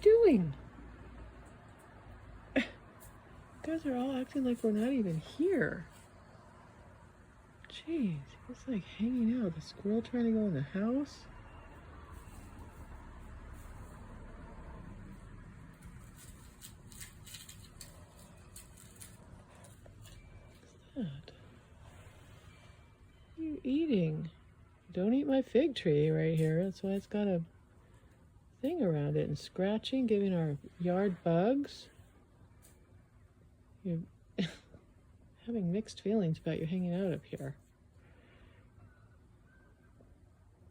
doing? You guys are all acting like we're not even here. Jeez, it's like hanging out. The squirrel trying to go in the house. What's that? What are you eating? Don't eat my fig tree right here. That's why it's got a thing around it. And scratching, giving our yard bugs. You're having mixed feelings about you hanging out up here.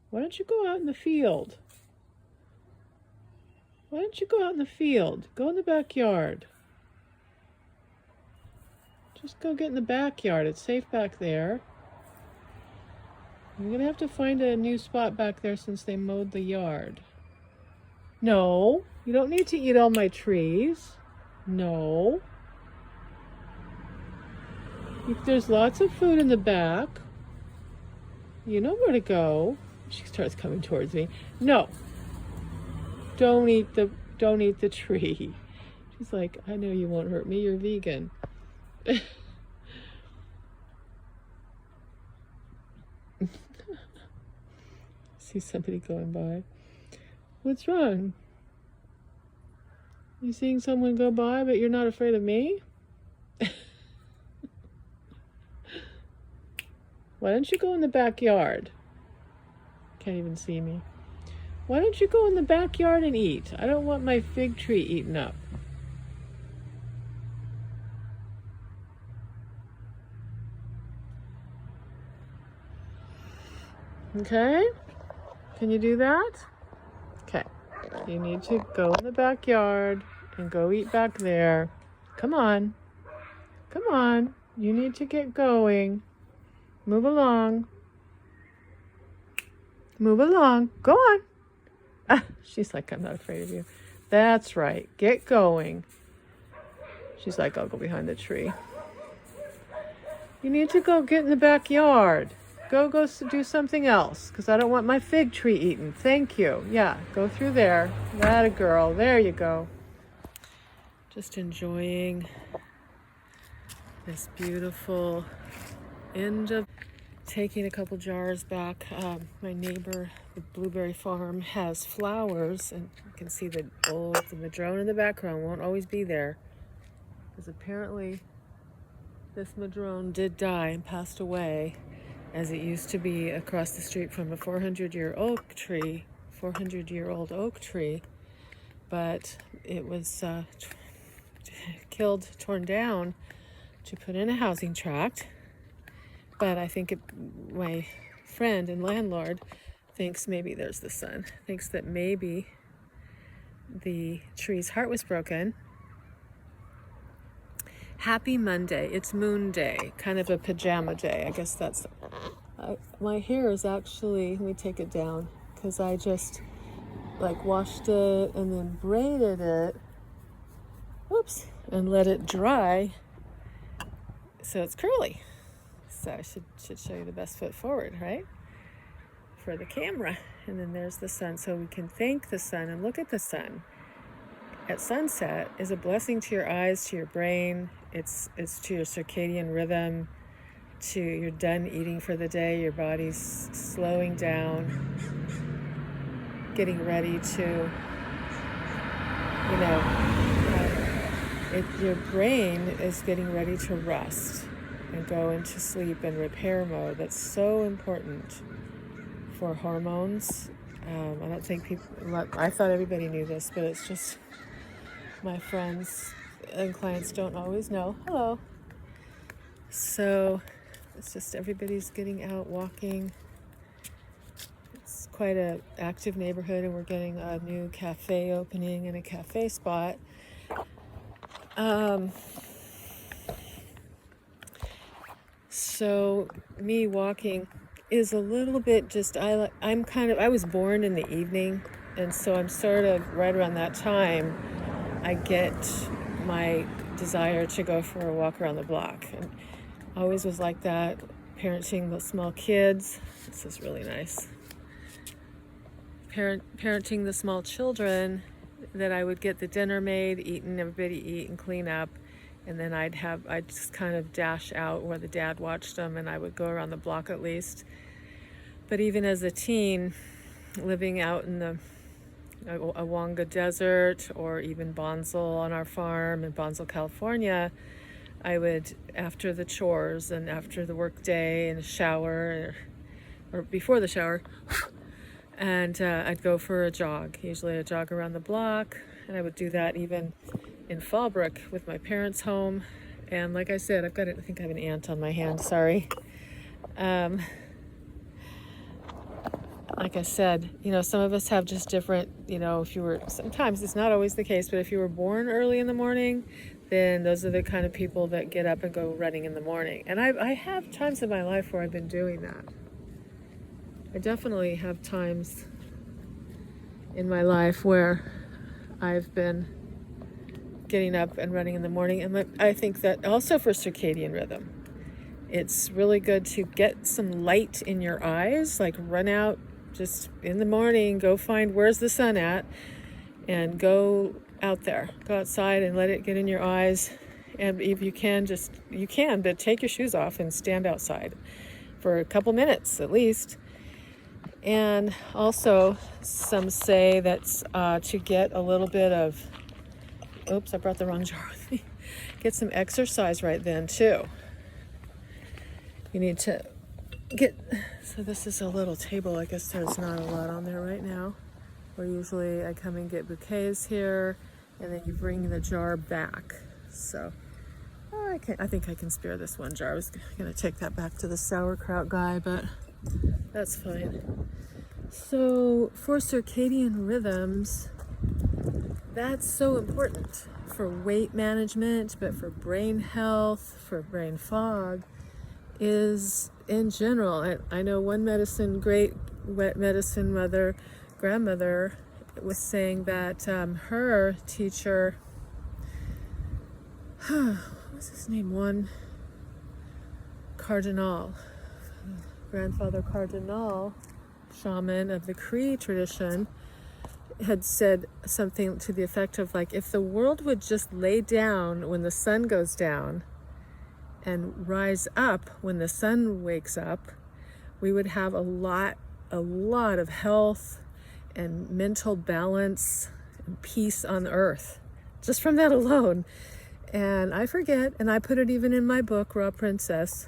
Why don't you go out in the field? Why don't you go out in the field? Go in the backyard. Just go get in the backyard. It's safe back there. You're going to have to find a new spot back there since they mowed the yard. No, you don't need to eat all my trees. No. There's lots of food in the back. You know where to go. She starts coming towards me. No. Don't eat the tree. She's like, I know you won't hurt me. You're vegan. See somebody going by. What's wrong? You seeing someone go by, but you're not afraid of me? Why don't you go in the backyard? Can't even see me. Why don't you go in the backyard and eat? I don't want my fig tree eaten up. Okay? Can you do that? Okay. You need to go in the backyard and go eat back there. Come on. Come on. You need to get going. Move along. Move along. Go on. Ah, she's like, I'm not afraid of you. That's right. Get going. She's like, I'll go behind the tree. You need to go get in the backyard. Go do something else, because I don't want my fig tree eaten. Thank you. Yeah, go through there. That a girl. There you go. Just enjoying this beautiful end of taking a couple jars back. My neighbor, the blueberry farm, has flowers, and you can see the madrone in the background won't always be there, because apparently this madrone did die and passed away, as it used to be across the street from a 400-year-old oak tree, but it was torn down to put in a housing tract. But I think my friend and landlord thinks maybe there's the sun, thinks that maybe the tree's heart was broken. Happy Monday. It's Moon Day, kind of a pajama day. I guess that's... my hair is actually... Let me take it down, because I just washed it and then braided it. Whoops. And let it dry. So it's curly. So I should show you the best foot forward, right? For the camera. And then there's the sun. So we can thank the sun and look at the sun at sunset is a blessing to your eyes, to your brain. It's to your circadian rhythm, to you're done eating for the day, your body's slowing down, getting ready to, your brain is getting ready to rest and go into sleep and repair mode. That's so important for hormones. I don't think I thought everybody knew this, but it's just my friends and clients don't always know. Hello. So it's just everybody's getting out walking. It's quite an active neighborhood, and we're getting a new cafe opening and a cafe spot. So me walking is a little bit just, I was born in the evening, and so I'm sort of right around that time I get my desire to go for a walk around the block. And I always was like that, parenting the small kids. This is really nice. Parenting the small children, that I would get the dinner made, eaten, everybody eat and clean up. And then I'd just kind of dash out where the dad watched them, and I would go around the block at least. But even as a teen, living out in the Awanga Desert or even Bonsall on our farm in Bonsall, California, I would, after the chores and after the work day and a shower or before the shower, and I'd go for a jog, usually a jog around the block, and I would do that even in Fallbrook with my parents' home. And like I said, I think I have an ant on my hand, sorry. Like I said, some of us have just different, sometimes it's not always the case, but if you were born early in the morning, then those are the kind of people that get up and go running in the morning. And I have times in my life where I've been doing that. I definitely have times in my life where I've been getting up and running in the morning. And I think that also for circadian rhythm, it's really good to get some light in your eyes, like run out just in the morning, go find where's the sun at, and go out there, go outside and let it get in your eyes. And if you can, but take your shoes off and stand outside for a couple minutes at least. And also, some say that's to get a little bit of, oops, I brought the wrong jar with me. Get some exercise right then too. You need to so this is a little table. I guess there's not a lot on there right now. Where usually I come and get bouquets here, and then you bring the jar back. So I think I can spare this one jar. I was gonna take that back to the sauerkraut guy, but that's fine. So for circadian rhythms, that's so important for weight management, but for brain health, for brain fog, is in general. I know one great medicine grandmother was saying that her teacher, what's his name? One Cardinal, grandfather Cardinal, shaman of the Cree tradition, had said something to the effect of like, if the world would just lay down when the sun goes down and rise up when the sun wakes up, we would have a lot of health and mental balance and peace on earth, just from that alone. And I forget, and I put it even in my book, Raw Princess,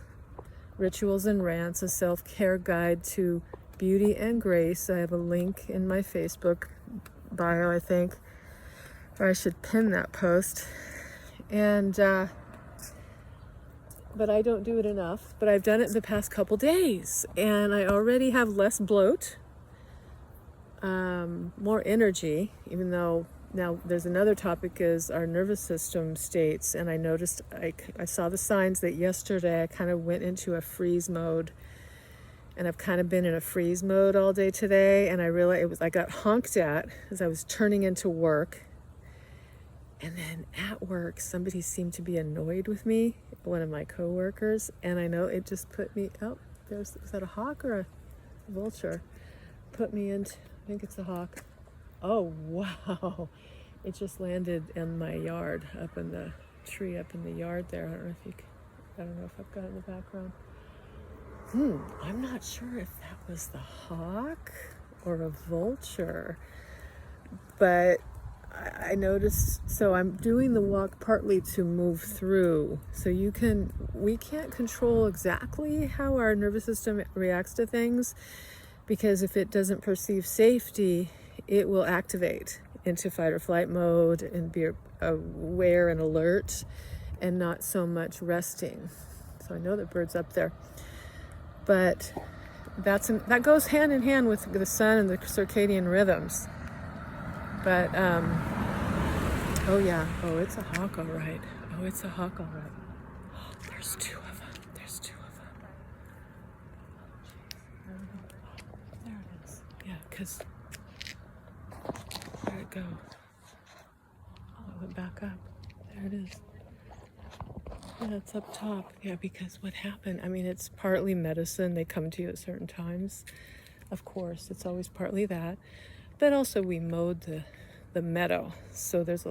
Rituals and Rants, a self-care guide to beauty and grace. I have a link in my Facebook bio, I think, or I should pin that post. And but I don't do it enough. But I've done it the past couple days, and I already have less bloat, more energy, even though now there's another topic is our nervous system states. And I noticed, I saw the signs that yesterday I kind of went into a freeze mode, and I've kind of been in a freeze mode all day today. And I realized I got honked at as I was turning into work. And then at work, somebody seemed to be annoyed with me, one of my coworkers, and I know it just put me, was that a hawk or a vulture? Put me into, I think it's a hawk. Oh, wow. It just landed in my yard, up in the tree up in the yard there. I don't know if I've got it in the background. I'm not sure if that was the hawk or a vulture, but I noticed, so I'm doing the walk partly to move through. So we can't control exactly how our nervous system reacts to things, because if it doesn't perceive safety, it will activate into fight or flight mode and be aware and alert and not so much resting. So I know the bird's up there. But that goes hand in hand with the sun and the circadian rhythms. But, it's a hawk, all right. There's two of them. There it is. Yeah, because, where'd it go? Oh, it went back up. There it is. Yeah, it's up top. Yeah, because what happened, it's partly medicine. They come to you at certain times. Of course, it's always partly that. But also we mowed the meadow. So there's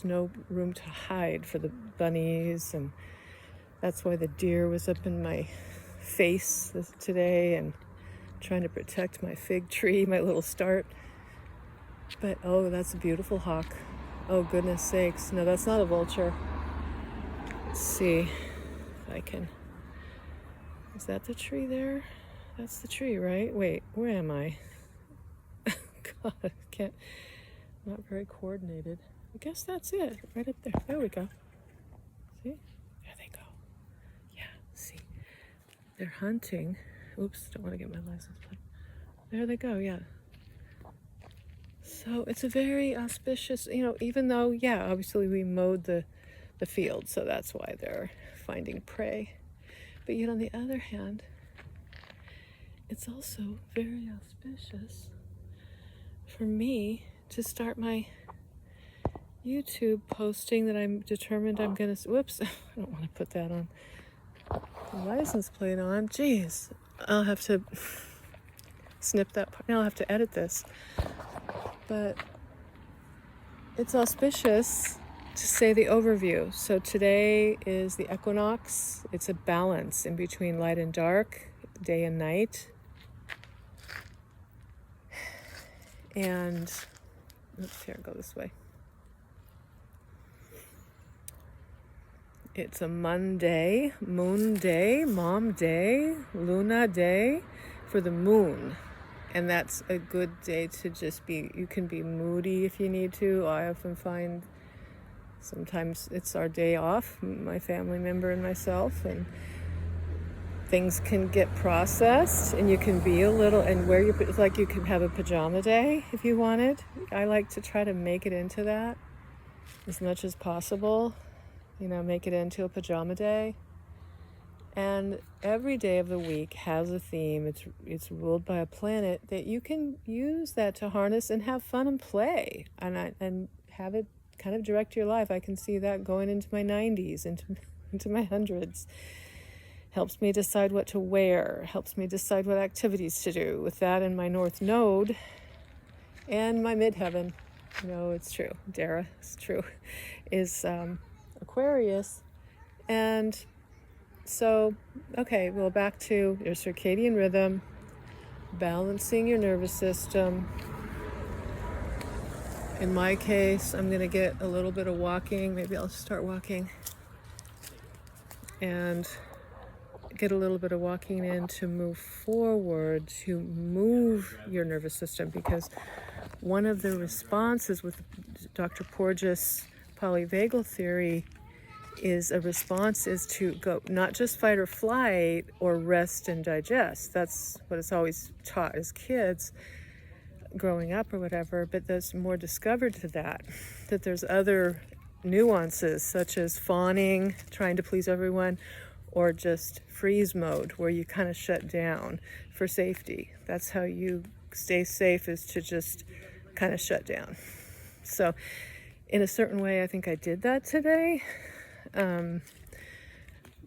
no room to hide for the bunnies, and that's why the deer was up in my face today and trying to protect my fig tree, my little start. But oh, that's a beautiful hawk. Oh, goodness sakes. No, that's not a vulture. Let's see if I can. Is that the tree there? That's the tree, right? Wait, where am I? God, I can't. Not very coordinated. I guess that's it. Right up there. There we go. See? There they go. Yeah, see. They're hunting. Oops, don't want to get my license plate. There they go, yeah. So it's a very auspicious, even though, yeah, obviously we mowed the field, so that's why they're finding prey. But yet on the other hand, it's also very auspicious for me to start my YouTube posting that I'm determined I'm going to... Whoops, I don't want to put that on the license plate on. Jeez, I'll have to snip that part. Now I'll have to edit this. But it's auspicious to say the overview. So today is the equinox. It's a balance in between light and dark, day and night. And, oops, here, go this way. It's a Monday, moon day, mom day, luna day for the moon. And that's a good day to just be, you can be moody if you need to. I often find sometimes it's our day off, my family member and myself, and things can get processed and you can be a little, and it's like you can have a pajama day if you wanted. I like to try to make it into that as much as possible, make it into a pajama day. And every day of the week has a theme. It's ruled by a planet that you can use that to harness and have fun and play and have it kind of direct your life. I can see that going into my 90s, into my hundreds. Helps me decide what to wear, helps me decide what activities to do. With that in my North Node and my midheaven, it's true, Dara, it's true, is Aquarius. And so, okay, well, back to your circadian rhythm, balancing your nervous system. In my case, I'm going to get a little bit of walking. Maybe I'll start walking and get a little bit of walking in to move forward, to move your nervous system, because one of the responses with Dr. Porges' polyvagal theory is to go not just fight or flight or rest and digest. That's what it's always taught as kids growing up or whatever, but there's more discovered to that there's other nuances, such as fawning, trying to please everyone, or just freeze mode, where you kind of shut down for safety. That's how you stay safe, is to just kind of shut down. So in a certain way, I think I did that today.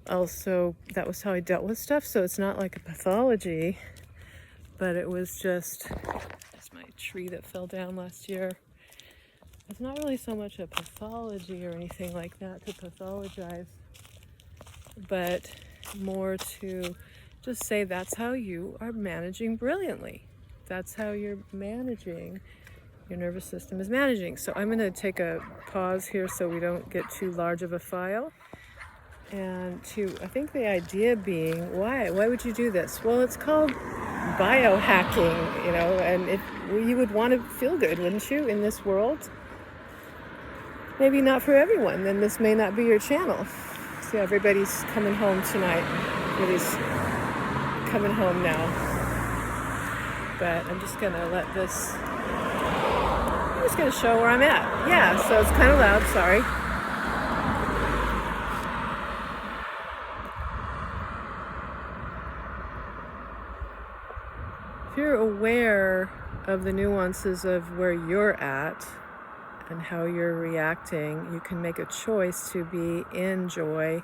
Also, that was how I dealt with stuff. So it's not like a pathology, but it was just, that's my tree that fell down last year. It's not really so much a pathology or anything like that to pathologize, but more to just say that's how you are managing brilliantly. That's how you're managing, your nervous system is managing. So I'm going to take a pause here so we don't get too large of a file. And I think the idea being, why would you do this? Well, it's called biohacking, and you would want to feel good, wouldn't you, in this world? Maybe not for everyone, then this may not be your channel. See, everybody's coming home tonight. Everybody's coming home now. But I'm just going to I'm just going to show where I'm at. Yeah, so it's kind of loud, sorry. If you're aware of the nuances of where you're at and how you're reacting, you can make a choice to be in joy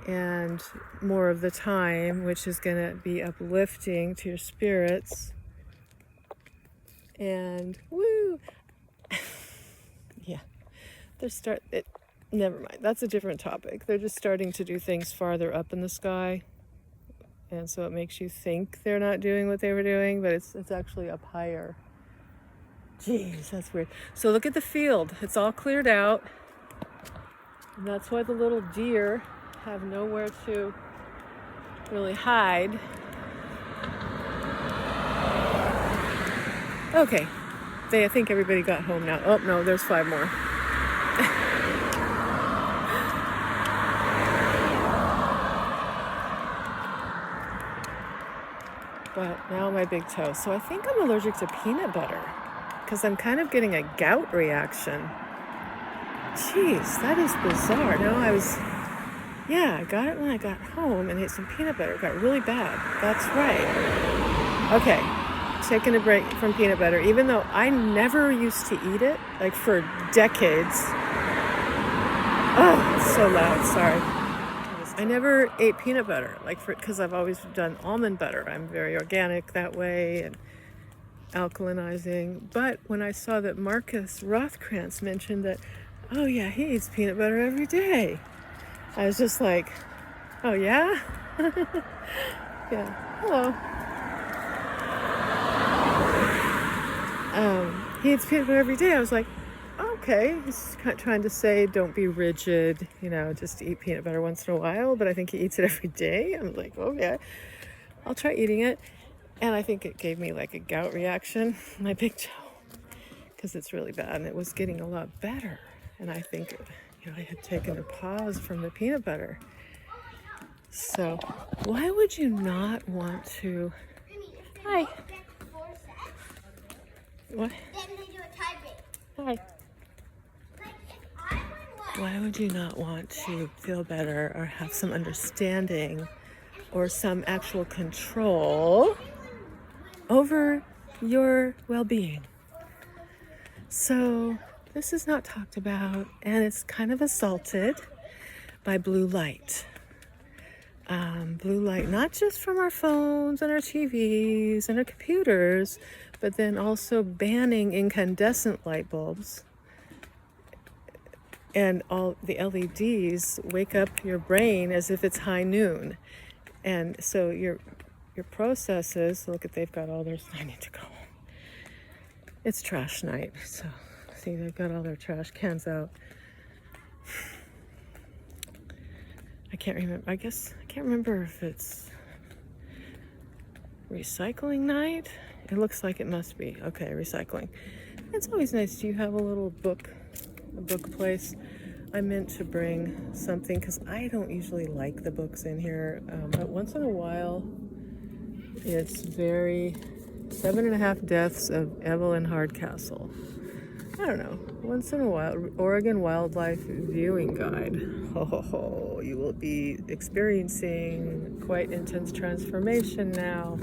and more of the time, which is going to be uplifting to your spirits. And woo! Never mind. That's a different topic. They're just starting to do things farther up in the sky. And so it makes you think they're not doing what they were doing, but it's actually up higher. Jeez, that's weird. So look at the field. It's all cleared out. And that's why the little deer have nowhere to really hide. Okay. I think everybody got home now. Oh, no, there's 5 more. But now my big toe. So I think I'm allergic to peanut butter because I'm kind of getting a gout reaction. Jeez, that is bizarre. No, I got it when I got home and ate some peanut butter. It got really bad. That's right. Okay, taking a break from peanut butter, even though I never used to eat it, like for decades. Oh, it's so loud, sorry. I never ate peanut butter, because I've always done almond butter. I'm very organic that way and alkalinizing. But when I saw that Marcus Rothkrantz mentioned that, oh yeah, he eats peanut butter every day, I was just like, oh yeah? Yeah, hello. He eats peanut butter every day. I was like, okay, he's trying to say don't be rigid, just eat peanut butter once in a while, but I think he eats it every day. I'm like, okay, I'll try eating it. And I think it gave me like a gout reaction, my big toe, because it's really bad and it was getting a lot better. And I think, I had taken a pause from the peanut butter. So why would you not want to... Hi. What? Hi. Why would you not want to feel better or have some understanding or some actual control over your well-being? So this is not talked about, and it's kind of assaulted by blue light. Blue light, not just from our phones and our TVs and our computers, but then also banning incandescent light bulbs. And all the LEDs wake up your brain as if it's high noon. And so your processes, they've got all their, I need to go home. It's trash night, so see, they've got all their trash cans out. I can't remember if it's recycling night. It looks like it must be. Okay, recycling. It's always nice. Do you have a little book place? I meant to bring something because I don't usually like the books in here, but once in a while, it's 7.5 Deaths of Evelyn Hardcastle. I don't know. Once in a while, Oregon Wildlife Viewing Guide. You will be experiencing quite intense transformation now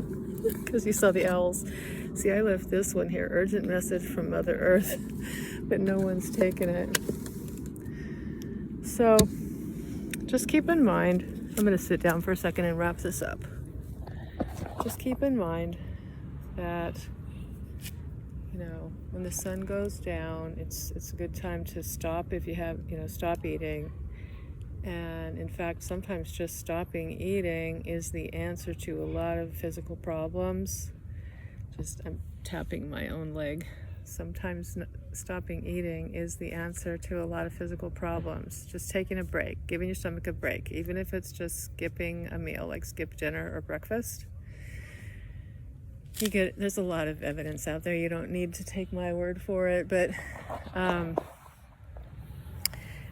because you saw the owls. See, I left this one here, urgent message from Mother Earth, but no one's taken it. So just keep in mind, I'm going to sit down for a second and wrap this up. Just keep in mind that, when the sun goes down, it's a good time to stop if you have, stop eating. And in fact, sometimes just stopping eating is the answer to a lot of physical problems. I'm tapping my own leg. Sometimes stopping eating is the answer to a lot of physical problems. Just taking a break, giving your stomach a break, even if it's just skipping a meal, like skip dinner or breakfast. There's a lot of evidence out there. You don't need to take my word for it, but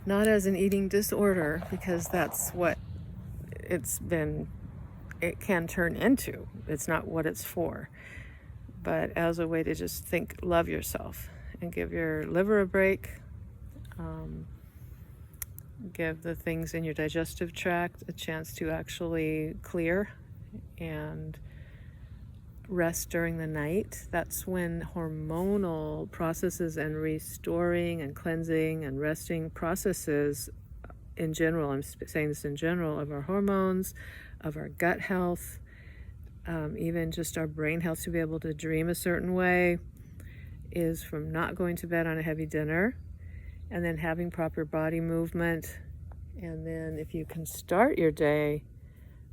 not as an eating disorder, because that's what it can turn into. It's not what it's for. But as a way to just love yourself and give your liver a break, give the things in your digestive tract a chance to actually clear and rest during the night. That's when hormonal processes and restoring and cleansing and resting processes in general, I'm saying this in general, of our hormones, of our gut health, even just our brain health, to be able to dream a certain way, is from not going to bed on a heavy dinner and then having proper body movement. And then if you can start your day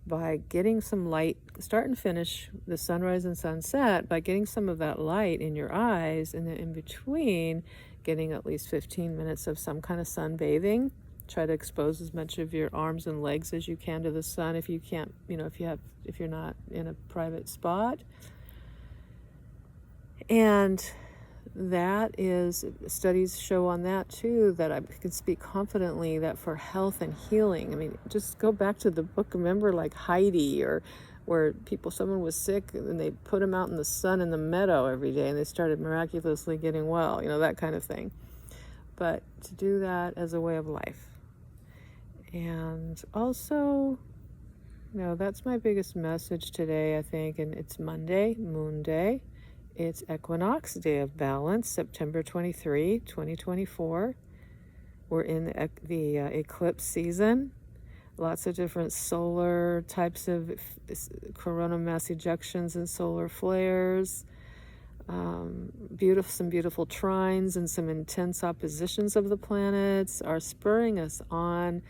by getting some light, start and finish the sunrise and sunset by getting some of that light in your eyes, and then in between getting at least 15 minutes of some kind of sunbathing. Try to expose as much of your arms and legs as you can to the sun if you can't, if you're not in a private spot. And that is, studies show on that too, that I can speak confidently that for health and healing, I mean, just go back to the book, remember, like Heidi, or where someone was sick and they put them out in the sun in the meadow every day and they started miraculously getting well, that kind of thing. But to do that as a way of life. And also, that's my biggest message today, I think. And it's Monday, Moon Day. It's Equinox, Day of Balance, September 23, 2024. We're in the eclipse season. Lots of different solar types of coronal mass ejections and solar flares. Some beautiful trines and some intense oppositions of the planets are spurring us on.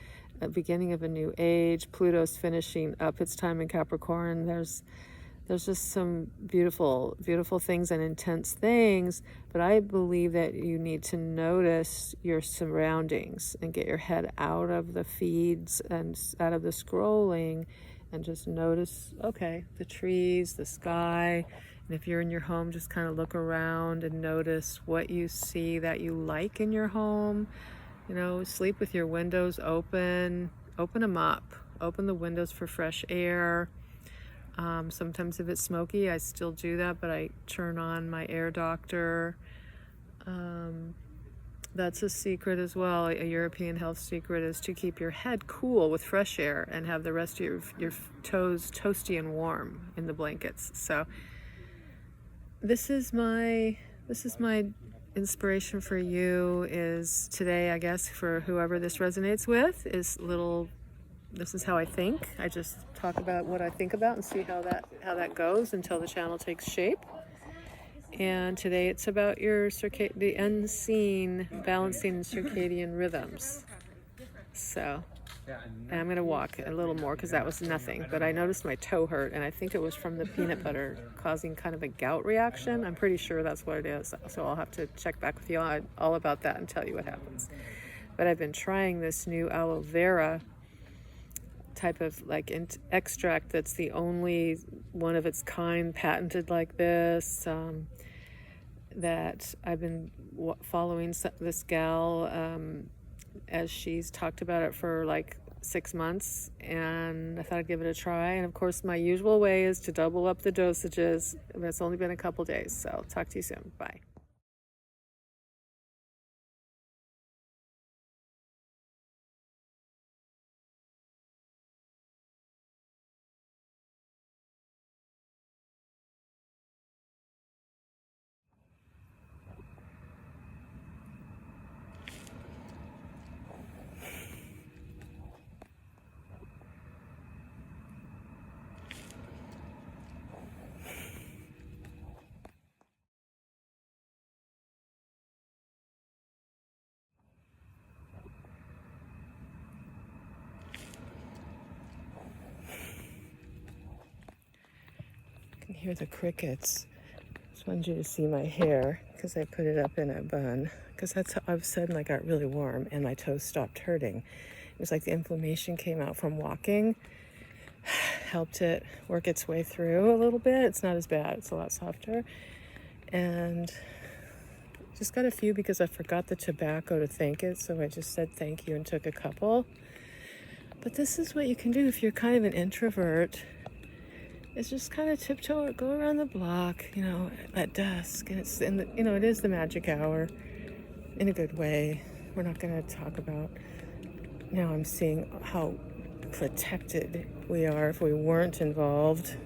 A beginning of a new age. Pluto's finishing up its time in Capricorn. There's just some beautiful things and intense things, but I believe that you need to notice your surroundings and get your head out of the feeds and out of the scrolling and just notice, okay, the trees, the sky. And if you're in your home, just kind of look around and notice what you see that you like in your home. Sleep with your windows open them up, open the windows for fresh air. Sometimes if it's smoky, I still do that, but I turn on my air doctor. That's a secret as well. A European health secret is to keep your head cool with fresh air and have the rest of your toes toasty and warm in the blankets. So this is my inspiration for you is today, I guess, for whoever this resonates with, this is how I think. I just talk about what I think about and see how that goes until the channel takes shape. And today it's about the unseen balancing circadian rhythms. So, and I'm going to walk a little more because that was nothing. But I noticed my toe hurt, and I think it was from the peanut butter causing kind of a gout reaction. I'm pretty sure that's what it is. So I'll have to check back with you all about that and tell you what happens. But I've been trying this new aloe vera type of extract that's the only one of its kind patented like this, that I've been following this gal as she's talked about it for 6 months, and I thought I'd give it a try. And of course my usual way is to double up the dosages, but it's only been a couple days, so I'll talk to you soon. Bye. You can hear the crickets. Just wanted you to see my hair because I put it up in a bun, because that's how all of a sudden I got really warm and my toes stopped hurting. It was like the inflammation came out from walking, helped it work its way through a little bit. It's not as bad, it's a lot softer. And just got a few because I forgot the tobacco to thank it, so I just said thank you and took a couple. But this is what you can do if you're kind of an introvert, is just kind of tiptoe, go around the block, at dusk. And it's it is the magic hour in a good way. We're not going to talk about, now I'm seeing how protected we are if we weren't involved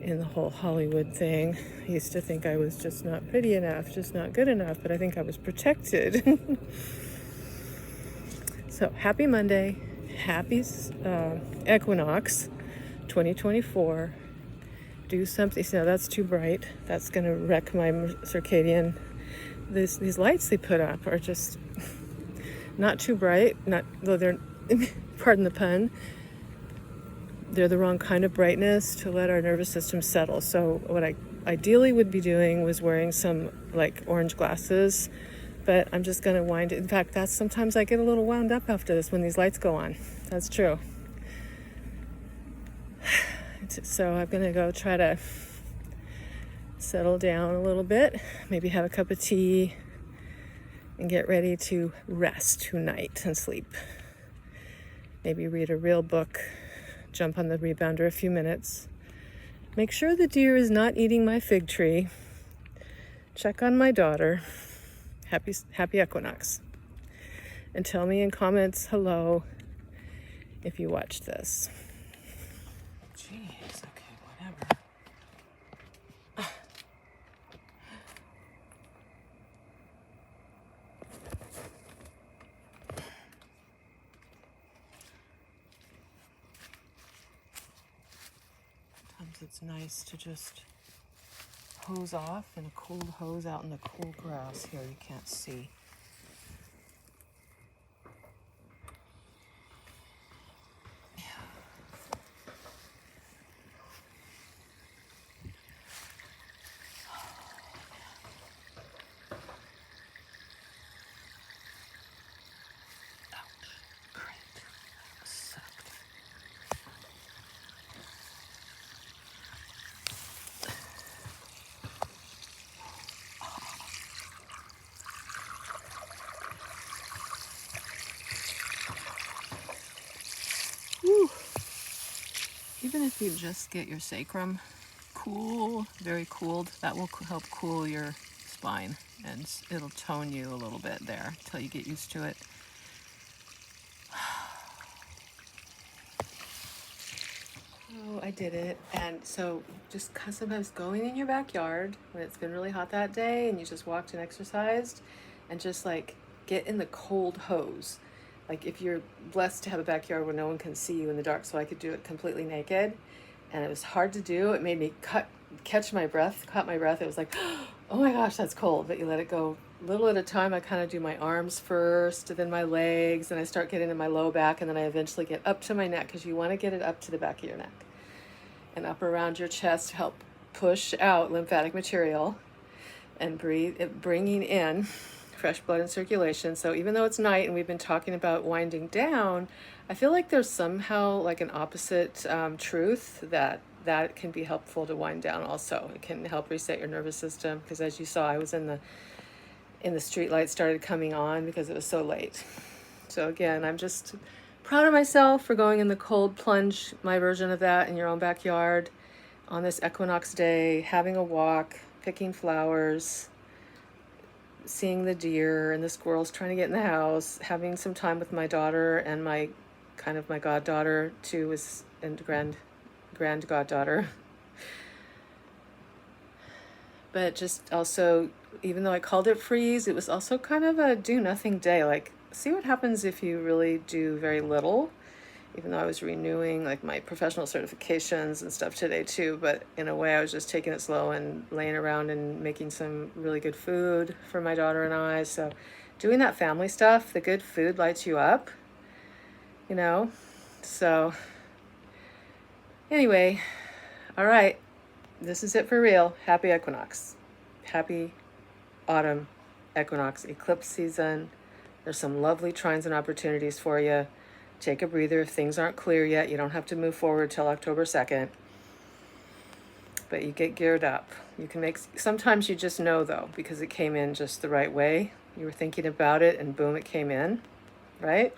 in the whole Hollywood thing. I used to think I was just not pretty enough, just not good enough, but I think I was protected. So happy Monday, happy Equinox 2024. Do something. So that's too bright. That's going to wreck my circadian. These lights they put up are just Not too bright, not though they're pardon the pun, they're the wrong kind of brightness to let our nervous system settle. So what I ideally would be doing was wearing some like orange glasses, but I'm just going to wind it. In fact, that's sometimes I get a little wound up after this when these lights go on. That's true. So I'm going to go try to settle down a little bit, maybe have a cup of tea, and get ready to rest tonight and sleep. Maybe read a real book, jump on the rebounder a few minutes. Make sure the deer is not eating my fig tree. Check on my daughter. Happy Equinox. And tell me in comments hello if you watched this. Jeez, okay, whatever. Sometimes it's nice to just hose off in a cold hose out in the cool grass here you can't see. Woo. Even if you just get your sacrum cool, very cooled, that will help cool your spine, and it'll tone you a little bit there until you get used to it. Oh, I did it. And so just sometimes going in your backyard when it's been really hot that day and you just walked and exercised, and just like get in the cold hose. Like if you're blessed to have a backyard where no one can see you in the dark, so I could do it completely naked, and it was hard to do. It made me caught my breath. It was like, oh my gosh, that's cold. But you let it go little at a time. I kind of do my arms first, and then my legs, and I start getting to my low back, and then I eventually get up to my neck, because you want to get it up to the back of your neck and up around your chest to help push out lymphatic material and bringing in fresh blood and circulation. So even though it's night and we've been talking about winding down, I feel like there's somehow like an opposite truth that can be helpful to wind down also. It can help reset your nervous system, because as you saw, I was in the street light started coming on because it was so late. So again, I'm just proud of myself for going in the cold plunge, my version of that, in your own backyard on this equinox day, having a walk, picking flowers, seeing the deer and the squirrels trying to get in the house, having some time with my daughter and my goddaughter too, and grand goddaughter. But just also, even though I called it freeze, it was also kind of a do nothing day. Like, see what happens if you really do very little. Even though I was renewing like my professional certifications and stuff today too, but in a way I was just taking it slow and laying around and making some really good food for my daughter and I. So doing that family stuff, the good food lights you up, you know? So anyway, all right, this is it for real. Happy equinox. Happy autumn equinox, eclipse season. There's some lovely trines and opportunities for you. Take a breather. If things aren't clear yet, you don't have to move forward till October 2nd. But you get geared up. You can sometimes you just know though, because it came in just the right way. You were thinking about it and boom, it came in, right?